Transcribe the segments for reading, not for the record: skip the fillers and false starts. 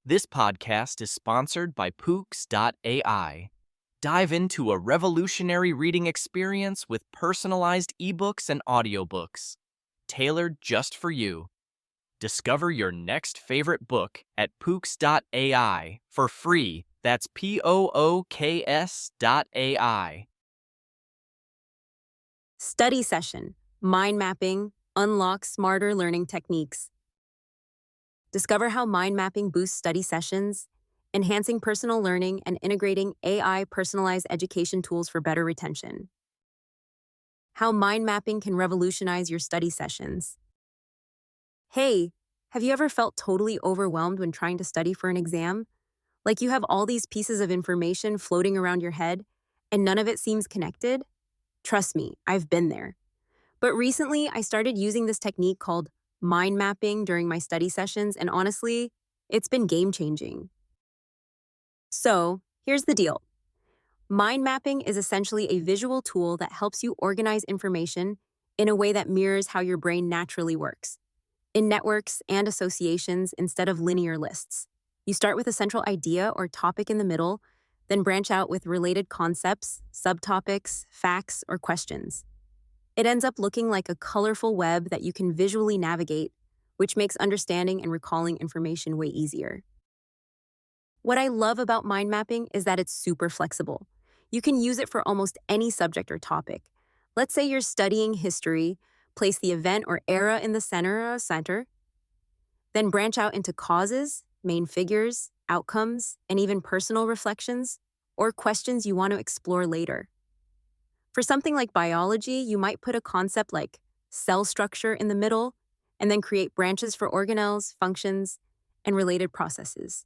This podcast is sponsored by Pooks.ai. Dive into a revolutionary reading experience with personalized ebooks and audiobooks, tailored just for you. Discover your next favorite book at Pooks.ai for free. That's POOKS.ai. Study session, mind mapping, unlock smarter learning techniques. Discover how mind mapping boosts study sessions, enhancing personal learning and integrating AI personalized education tools for better retention. How mind mapping can revolutionize your study sessions. Hey, have you ever felt totally overwhelmed when trying to study for an exam? Like you have all these pieces of information floating around your head and none of it seems connected? Trust me, I've been there. But recently, I started using this technique called mind mapping during my study sessions, and honestly, it's been game-changing. So, here's the deal. Mind mapping is essentially a visual tool that helps you organize information in a way that mirrors how your brain naturally works, in networks and associations instead of linear lists. You start with a central idea or topic in the middle, then branch out with related concepts, subtopics, facts, or questions. It ends up looking like a colorful web that you can visually navigate, which makes understanding and recalling information way easier. What I love about mind mapping is that it's super flexible. You can use it for almost any subject or topic. Let's say you're studying history, place the event or era in the center, then branch out into causes, main figures, outcomes, and even personal reflections or questions you want to explore later. For something like biology, you might put a concept like cell structure in the middle and then create branches for organelles, functions, and related processes.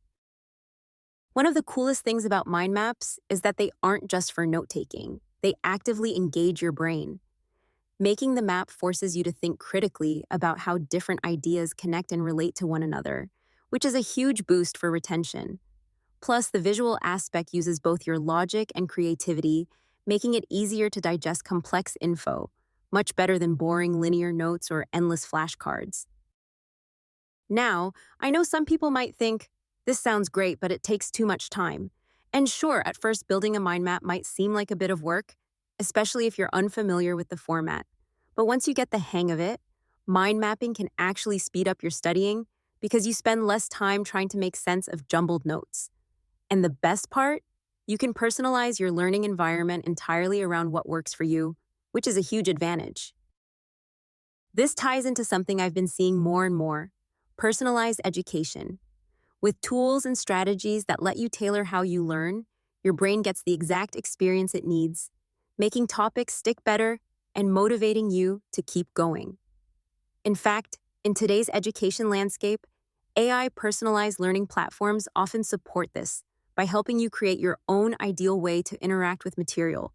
One of the coolest things about mind maps is that they aren't just for note-taking. They actively engage your brain. Making the map forces you to think critically about how different ideas connect and relate to one another, which is a huge boost for retention. Plus, the visual aspect uses both your logic and creativity, making it easier to digest complex info, much better than boring linear notes or endless flashcards. Now, I know some people might think, this sounds great, but it takes too much time. And sure, at first, building a mind map might seem like a bit of work, especially if you're unfamiliar with the format. But once you get the hang of it, mind mapping can actually speed up your studying because you spend less time trying to make sense of jumbled notes. And the best part? You can personalize your learning environment entirely around what works for you, which is a huge advantage. This ties into something I've been seeing more and more: personalized education. With tools and strategies that let you tailor how you learn, your brain gets the exact experience it needs, making topics stick better and motivating you to keep going. In fact, in today's education landscape, AI personalized learning platforms often support this by helping you create your own ideal way to interact with material.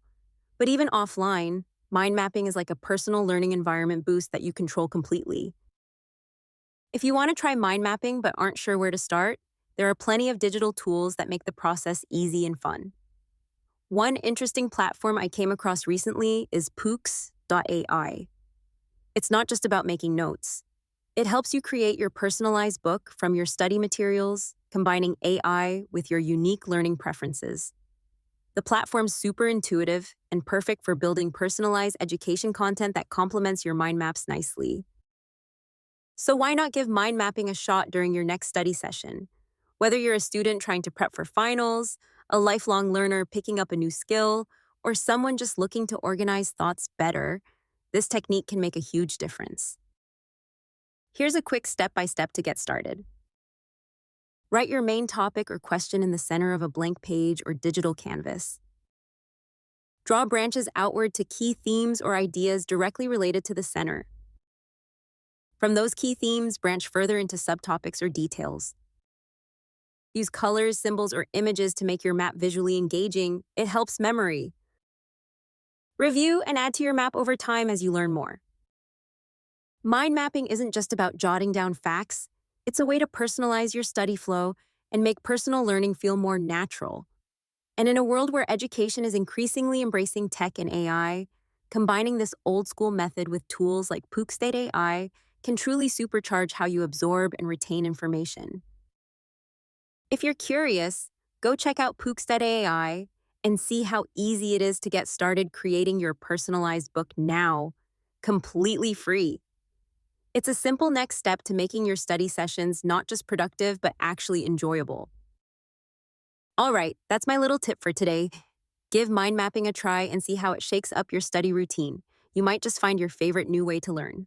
But even offline, mind mapping is like a personal learning environment boost that you control completely. If you want to try mind mapping but aren't sure where to start, there are plenty of digital tools that make the process easy and fun. One interesting platform I came across recently is Pooks.ai. It's not just about making notes. It helps you create your personalized book from your study materials, combining AI with your unique learning preferences. The platform's super intuitive and perfect for building personalized education content that complements your mind maps nicely. So why not give mind mapping a shot during your next study session? Whether you're a student trying to prep for finals, a lifelong learner picking up a new skill, or someone just looking to organize thoughts better, this technique can make a huge difference. Here's a quick step-by-step to get started. Write your main topic or question in the center of a blank page or digital canvas. Draw branches outward to key themes or ideas directly related to the center. From those key themes, branch further into subtopics or details. Use colors, symbols, or images to make your map visually engaging. It helps memory. Review and add to your map over time as you learn more. Mind mapping isn't just about jotting down facts. It's a way to personalize your study flow and make personal learning feel more natural. And in a world where education is increasingly embracing tech and AI, combining this old-school method with tools like Pooks.ai can truly supercharge how you absorb and retain information. If you're curious, go check out Pooks.ai and see how easy it is to get started creating your personalized book now, completely free. It's a simple next step to making your study sessions not just productive, but actually enjoyable. All right, that's my little tip for today. Give mind mapping a try and see how it shakes up your study routine. You might just find your favorite new way to learn.